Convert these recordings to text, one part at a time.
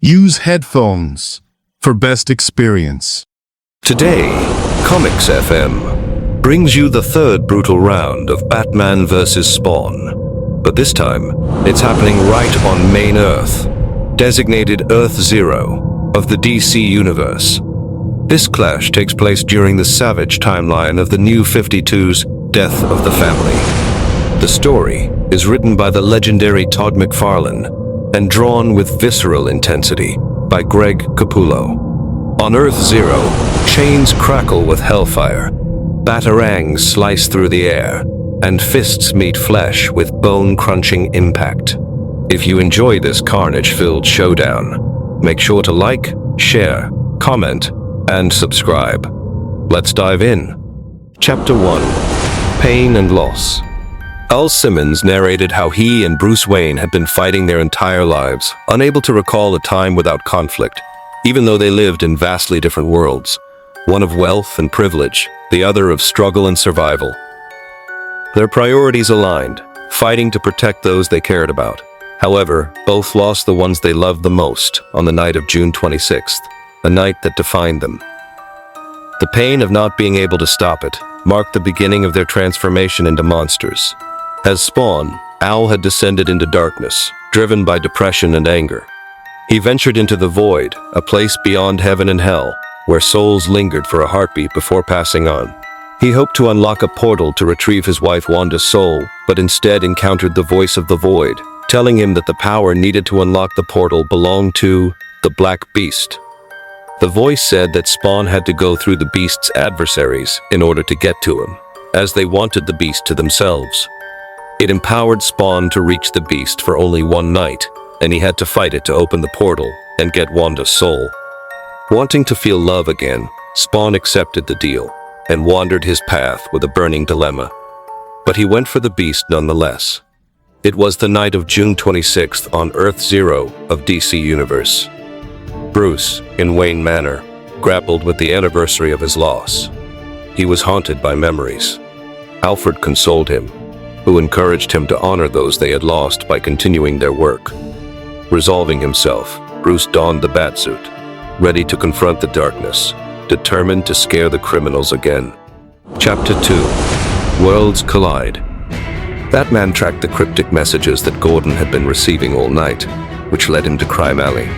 Use headphones for best experience. Today, ComixFM brings you the third brutal round of Batman vs. Spawn. But this time, it's happening right on main Earth, designated Earth Zero of the DC Universe. This clash takes place during the savage timeline of the New 52's Death of the Family. The story is written by the legendary Todd McFarlane and drawn with visceral intensity by Greg Capullo. On Earth Zero, chains crackle with hellfire, batarangs slice through the air, and fists meet flesh with bone-crunching impact. If you enjoy this carnage-filled showdown, make sure to like, share, comment, and subscribe. Let's dive in. Chapter 1. Pain and Loss. Simmons narrated how he and Bruce Wayne had been fighting their entire lives, unable to recall a time without conflict, even though they lived in vastly different worlds, one of wealth and privilege, the other of struggle and survival. Their priorities aligned, fighting to protect those they cared about. However, both lost the ones they loved the most on the night of June 26th, a night that defined them. The pain of not being able to stop it marked the beginning of their transformation into monsters. As Spawn, Owl had descended into darkness, driven by depression and anger. He ventured into the void, a place beyond heaven and hell, where souls lingered for a heartbeat before passing on. He hoped to unlock a portal to retrieve his wife Wanda's soul, but instead encountered the voice of the void, telling him that the power needed to unlock the portal belonged to the Black Beast. The voice said that Spawn had to go through the Beast's adversaries in order to get to him, as they wanted the Beast to themselves. It empowered Spawn to reach the Beast for only one night, and he had to fight it to open the portal and get Wanda's soul. Wanting to feel love again, Spawn accepted the deal and wandered his path with a burning dilemma. But he went for the Beast nonetheless. It was the night of June 26th on Earth Zero of DC Universe. Bruce, in Wayne Manor, grappled with the anniversary of his loss. He was haunted by memories. Alfred consoled him, who encouraged him to honor those they had lost by continuing their work. Resolving himself, Bruce donned the batsuit, ready to confront the darkness, determined to scare the criminals again. Chapter 2. Worlds Collide. Batman tracked the cryptic messages that Gordon had been receiving all night, which led him to Crime Alley.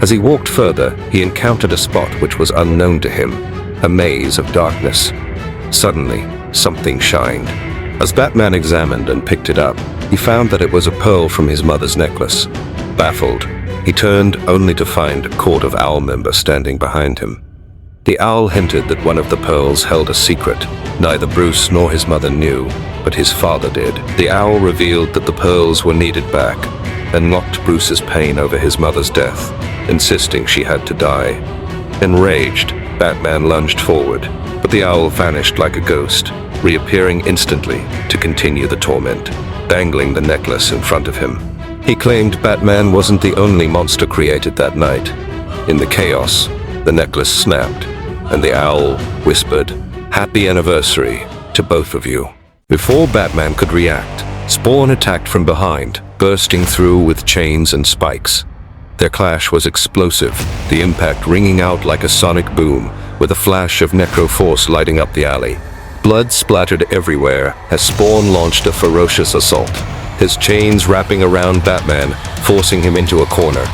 As he walked further, he encountered a spot which was unknown to him, a maze of darkness. Suddenly, something shined. As Batman examined and picked it up, he found that it was a pearl from his mother's necklace. Baffled, he turned only to find a Court of Owl member standing behind him. The owl hinted that one of the pearls held a secret. Neither Bruce nor his mother knew, but his father did. The owl revealed that the pearls were needed back, and mocked Bruce's pain over his mother's death, insisting she had to die. Enraged, Batman lunged forward, but the owl vanished like a ghost, reappearing instantly to continue the torment, dangling the necklace in front of him. He claimed Batman wasn't the only monster created that night. In the chaos, the necklace snapped, and the owl whispered, "Happy anniversary to both of you." Before Batman could react, Spawn attacked from behind, bursting through with chains and spikes. Their clash was explosive, the impact ringing out like a sonic boom, with a flash of necro-force lighting up the alley. Blood splattered everywhere as Spawn launched a ferocious assault, his chains wrapping around Batman, forcing him into a corner.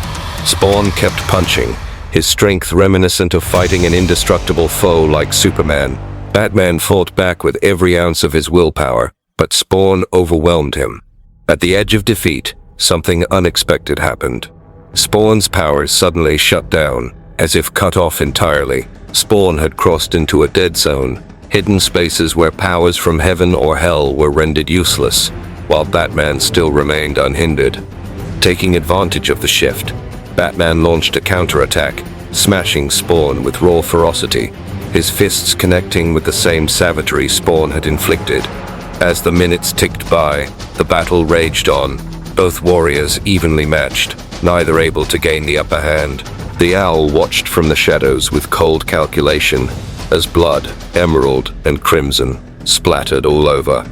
Spawn kept punching, his strength reminiscent of fighting an indestructible foe like Superman. Batman fought back with every ounce of his willpower, but Spawn overwhelmed him. At the edge of defeat, something unexpected happened. Spawn's powers suddenly shut down, as if cut off entirely. Spawn had crossed into a dead zone, hidden spaces where powers from heaven or hell were rendered useless, while Batman still remained unhindered. Taking advantage of the shift, Batman launched a counterattack, smashing Spawn with raw ferocity, his fists connecting with the same savagery Spawn had inflicted. As the minutes ticked by, the battle raged on, both warriors evenly matched, neither able to gain the upper hand. The owl watched from the shadows with cold calculation, as blood, emerald, and crimson splattered all over.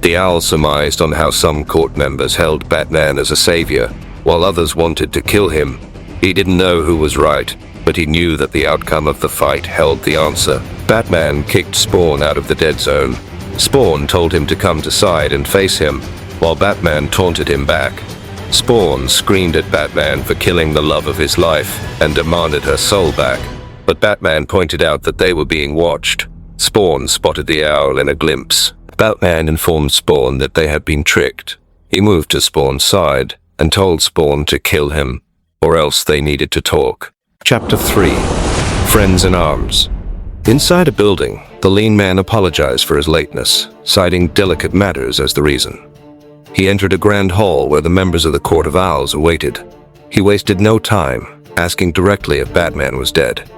The owl surmised on how some court members held Batman as a savior, while others wanted to kill him. He didn't know who was right, but he knew that the outcome of the fight held the answer. Batman kicked Spawn out of the dead zone. Spawn told him to come to side and face him, while Batman taunted him back. Spawn screamed at Batman for killing the love of his life and demanded her soul back, but Batman pointed out that they were being watched. Spawn spotted the owl in a glimpse. Batman informed Spawn that they had been tricked. He moved to Spawn's side and told Spawn to kill him, or else they needed to talk. Chapter 3. Friends in Arms. Inside a building, the lean man apologized for his lateness, citing delicate matters as the reason. He entered a grand hall where the members of the Court of Owls awaited. He wasted no time, asking directly if Batman was dead.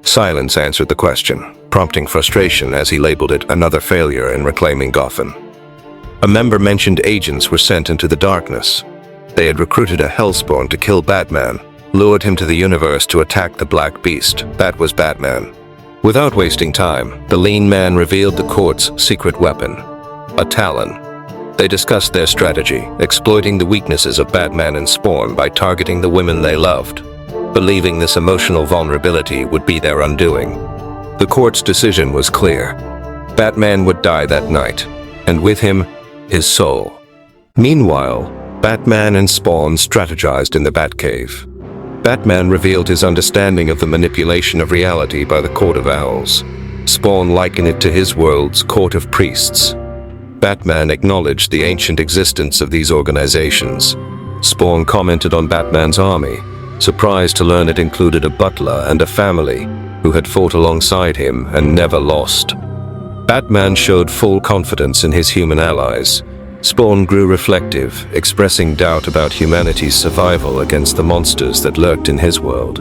Silence answered the question, prompting frustration as he labeled it another failure in reclaiming Gotham. A member mentioned agents were sent into the darkness. They had recruited a Hellspawn to kill Batman, lured him to the universe to attack the Black Beast. That was Batman. Without wasting time, the lean man revealed the court's secret weapon, a Talon. They discussed their strategy, exploiting the weaknesses of Batman and Spawn by targeting the women they loved, believing this emotional vulnerability would be their undoing. The court's decision was clear. Batman would die that night, and with him, his soul. Meanwhile, Batman and Spawn strategized in the Batcave. Batman revealed his understanding of the manipulation of reality by the Court of Owls. Spawn likened it to his world's Court of Priests. Batman acknowledged the ancient existence of these organizations. Spawn commented on Batman's army, surprised to learn it included a butler and a family who had fought alongside him and never lost. Batman showed full confidence in his human allies. Spawn grew reflective, expressing doubt about humanity's survival against the monsters that lurked in his world.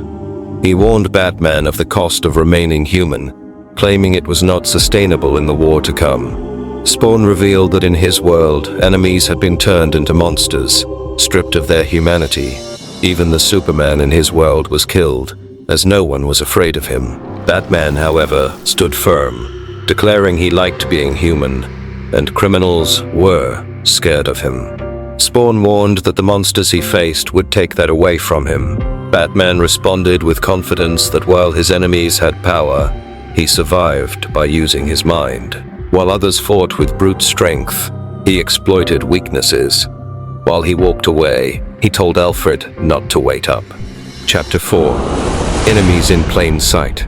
He warned Batman of the cost of remaining human, claiming it was not sustainable in the war to come. Spawn revealed that in his world, enemies had been turned into monsters, stripped of their humanity. Even the Superman in his world was killed, as no one was afraid of him. Batman, however, stood firm, declaring he liked being human, and criminals were scared of him. Spawn warned that the monsters he faced would take that away from him. Batman responded with confidence that while his enemies had power, he survived by using his mind. While others fought with brute strength, he exploited weaknesses. While he walked away, he told Alfred not to wait up. Chapter 4. Enemies in Plain Sight.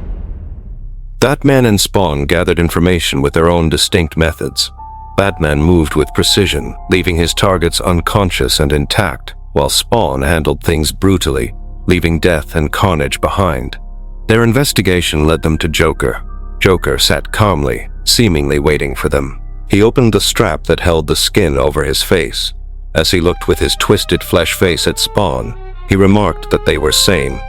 Batman and Spawn gathered information with their own distinct methods. Batman moved with precision, leaving his targets unconscious and intact, while Spawn handled things brutally, leaving death and carnage behind. Their investigation led them to Joker. Joker sat calmly, seemingly waiting for them. He opened the strap that held the skin over his face. As he looked with his twisted flesh face at Spawn, he remarked that they were sane.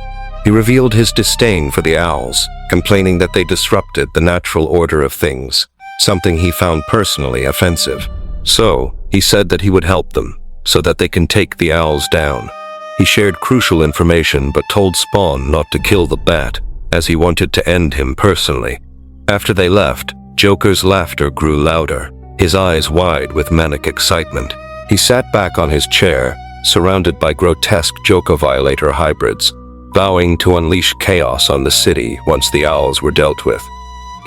He revealed his disdain for the owls, complaining that they disrupted the natural order of things, something he found personally offensive. So, he said that he would help them, so that they can take the owls down. He shared crucial information but told Spawn not to kill the bat, as he wanted to end him personally. After they left, Joker's laughter grew louder, his eyes wide with manic excitement. He sat back on his chair, surrounded by grotesque Joker-Violator hybrids, vowing to unleash chaos on the city once the owls were dealt with.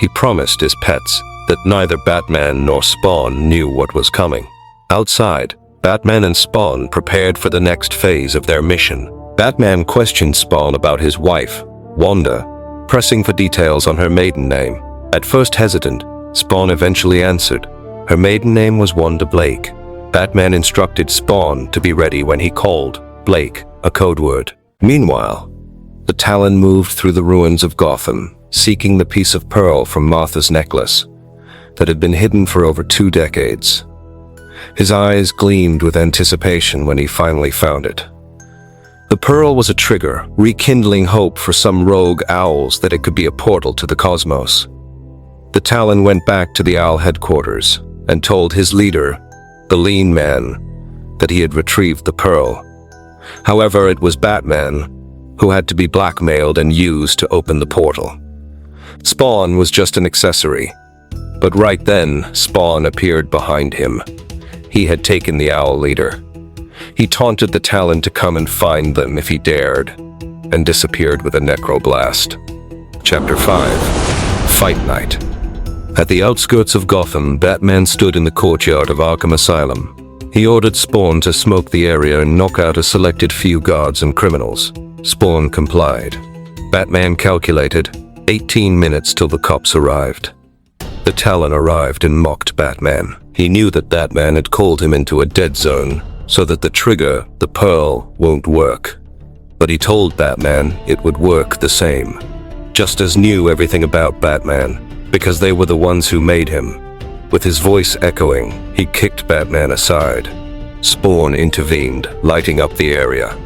He promised his pets that neither Batman nor Spawn knew what was coming. Outside, Batman and Spawn prepared for the next phase of their mission. Batman questioned Spawn about his wife, Wanda, pressing for details on her maiden name. At first hesitant, Spawn eventually answered. Her maiden name was Wanda Blake. Batman instructed Spawn to be ready when he called Blake, a code word. Meanwhile, the Talon moved through the ruins of Gotham, seeking the piece of pearl from Martha's necklace that had been hidden for over 2 decades. His eyes gleamed with anticipation when he finally found it. The pearl was a trigger, rekindling hope for some rogue owls that it could be a portal to the cosmos. The Talon went back to the owl headquarters and told his leader, the lean man, that he had retrieved the pearl. However, it was Batman who had to be blackmailed and used to open the portal. Spawn was just an accessory, but right then, Spawn appeared behind him. He had taken the owl leader. He taunted the Talon to come and find them if he dared. and disappeared with a necroblast. Chapter 5. Fight Night. At the outskirts of Gotham, Batman stood in the courtyard of Arkham Asylum. He ordered Spawn to smoke the area and knock out a selected few guards and criminals. Spawn complied. Batman calculated 18 minutes till the cops arrived. The Talon arrived and mocked Batman. He knew that Batman had called him into a dead zone so that the trigger, the pearl, won't work. But he told Batman it would work the same. Just as knew everything about Batman, because they were the ones who made him. With his voice echoing, he kicked Batman aside. Spawn intervened, lighting up the area.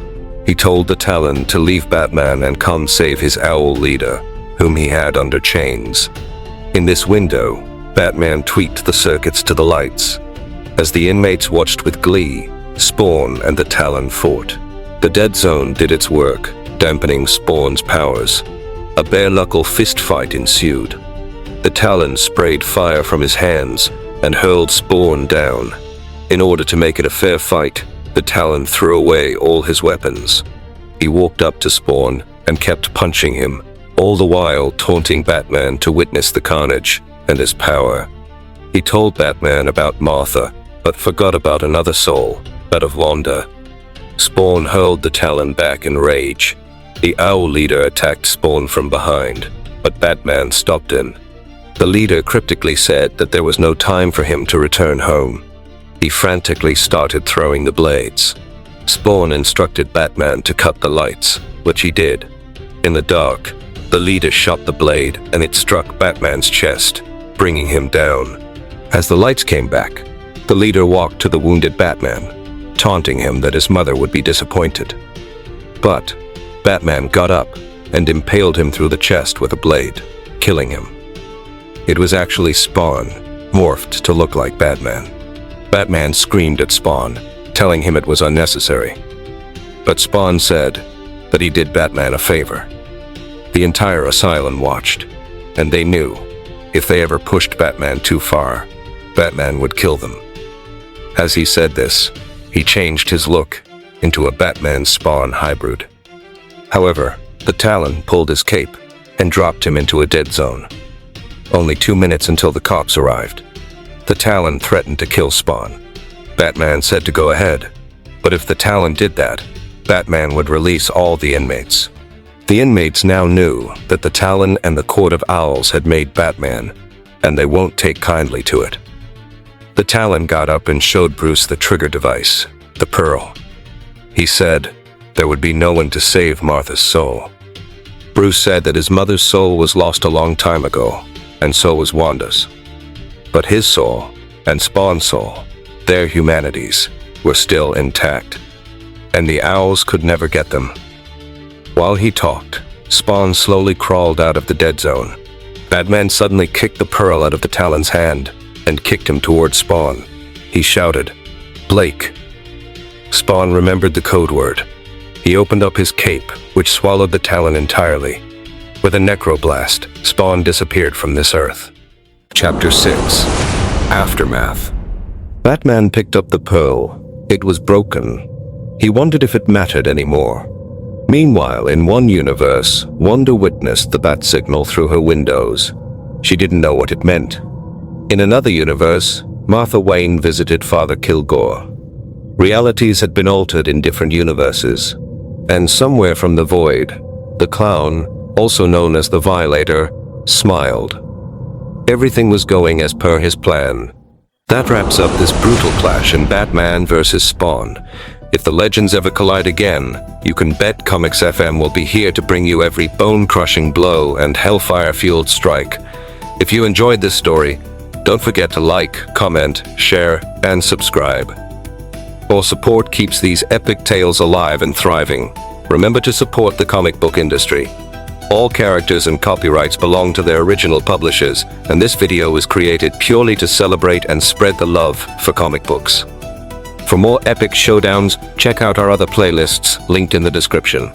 He told the Talon to leave Batman and come save his owl leader, whom he had under chains. In this window, Batman tweaked the circuits to the lights. As the inmates watched with glee, Spawn and the Talon fought. The dead zone did its work, dampening Spawn's powers. A bare-knuckle fistfight ensued. The Talon sprayed fire from his hands and hurled Spawn down. In order to make it a fair fight, the Talon threw away all his weapons. He walked up to Spawn and kept punching him, all the while taunting Batman to witness the carnage and his power. He told Batman about Martha, but forgot about another soul, that of Wanda. Spawn hurled the Talon back in rage. The owl leader attacked Spawn from behind, but Batman stopped him. The leader cryptically said that there was no time for him to return home. He frantically started throwing the blades. Spawn instructed Batman to cut the lights, which he did. In the dark, the leader shot the blade and it struck Batman's chest, bringing him down. As the lights came back, the leader walked to the wounded Batman, taunting him that his mother would be disappointed. But Batman got up and impaled him through the chest with a blade, killing him. It was actually Spawn, morphed to look like Batman. Batman screamed at Spawn, telling him it was unnecessary. But Spawn said that he did Batman a favor. The entire asylum watched, and they knew if they ever pushed Batman too far, Batman would kill them. As he said this, he changed his look into a Batman-Spawn hybrid. However, the Talon pulled his cape and dropped him into a dead zone. Only 2 minutes until the cops arrived. The Talon threatened to kill Spawn. Batman said to go ahead, but if the Talon did that, Batman would release all the inmates. The inmates now knew that the Talon and the Court of Owls had made Batman, and they won't take kindly to it. The Talon got up and showed Bruce the trigger device, the Pearl. He said there would be no one to save Martha's soul. Bruce said that his mother's soul was lost a long time ago, and so was Wanda's. But his soul and Spawn's soul, their humanities, were still intact, and the owls could never get them. While he talked, Spawn slowly crawled out of the dead zone. Batman suddenly kicked the pearl out of the Talon's hand and kicked him towards Spawn. He shouted, "Blake." Spawn remembered the code word. He opened up his cape, which swallowed the Talon entirely. With a necroblast, Spawn disappeared from this earth. Chapter 6. Aftermath. Batman picked up the pearl. It was broken. He wondered if it mattered anymore. Meanwhile, in one universe, Wanda witnessed the bat signal through her windows. She didn't know what it meant. In another universe, Martha Wayne visited Father Kilgore. Realities had been altered in different universes, and somewhere from the void, the clown, also known as the Violator, smiled. Everything was going as per his plan. That wraps up this brutal clash in Batman vs. Spawn. If the legends ever collide again, you can bet ComixFM will be here to bring you every bone-crushing blow and hellfire-fueled strike. If you enjoyed this story, don't forget to like, comment, share, and subscribe. Your support keeps these epic tales alive and thriving. Remember to support the comic book industry. All characters and copyrights belong to their original publishers, and this video was created purely to celebrate and spread the love for comic books. For more epic showdowns, check out our other playlists linked in the description.